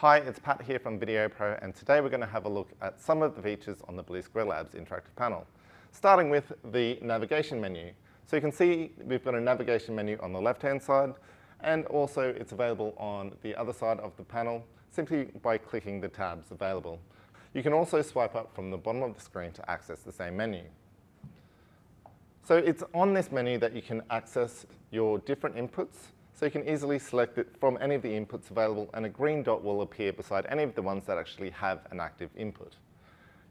Hi, it's Pat here from Videopro, and today we're going to have a look at some of the features on the Blue Square Labs interactive panel, starting with the navigation menu. So you can see we've got a navigation menu on the left-hand side, and also it's available on the other side of the panel simply by clicking the tabs available. You can also swipe up from the bottom of the screen to access the same menu. So it's on this menu that you can access your different inputs. So you can easily select it from any of the inputs available, and a green dot will appear beside any of the ones that actually have an active input.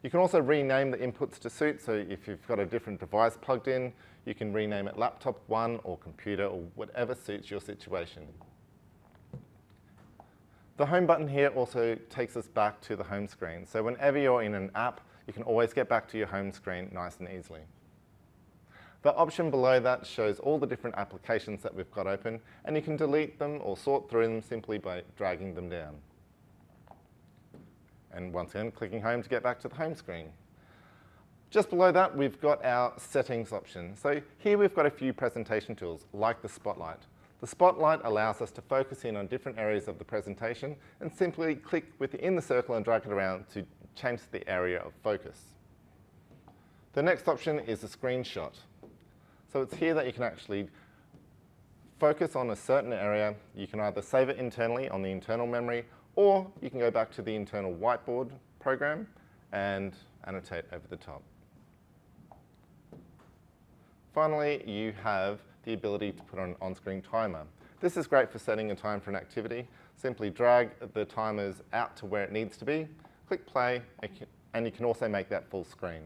You can also rename the inputs to suit, so if you've got a different device plugged in, you can rename it laptop 1 or computer or whatever suits your situation. The home button here also takes us back to the home screen. So whenever you're in an app, you can always get back to your home screen nice and easily. The option below that shows all the different applications that we've got open, and you can delete them or sort through them simply by dragging them down. And once again, clicking home to get back to the home screen. Just below that, we've got our settings option. So here we've got a few presentation tools, like the Spotlight. The Spotlight allows us to focus in on different areas of the presentation and simply click within the circle and drag it around to change the area of focus. The next option is the screenshot. So it's here that you can actually focus on a certain area. You can either save it internally on the internal memory, or you can go back to the internal whiteboard program and annotate over the top. Finally, you have the ability to put on an on-screen timer. This is great for setting a time for an activity. Simply drag the timers out to where it needs to be, click play, and you can also make that full screen.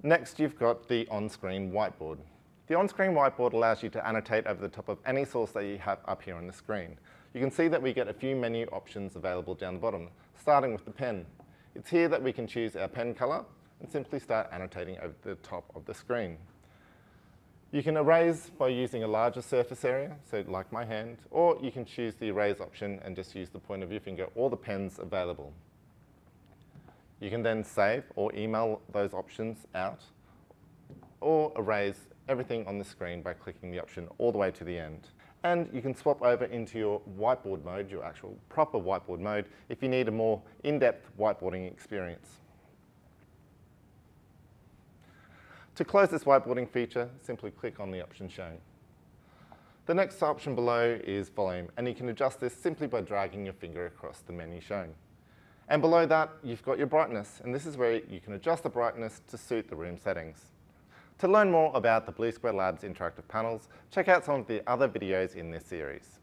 Next, you've got the on-screen whiteboard. The on-screen whiteboard allows you to annotate over the top of any source that you have up here on the screen. You can see that we get a few menu options available down the bottom, starting with the pen. It's here that we can choose our pen color and simply start annotating over the top of the screen. You can erase by using a larger surface area, so like my hand, or you can choose the erase option and just use the point of your finger or the pens available. You can then save or email those options out, or erase everything on the screen by clicking the option all the way to the end. And you can swap over into your whiteboard mode, your actual proper whiteboard mode, if you need a more in-depth whiteboarding experience. To close this whiteboarding feature, simply click on the option shown. The next option below is volume, and you can adjust this simply by dragging your finger across the menu shown. And below that, you've got your brightness, and this is where you can adjust the brightness to suit the room settings. To learn more about the Blue Square Labs interactive panels, check out some of the other videos in this series.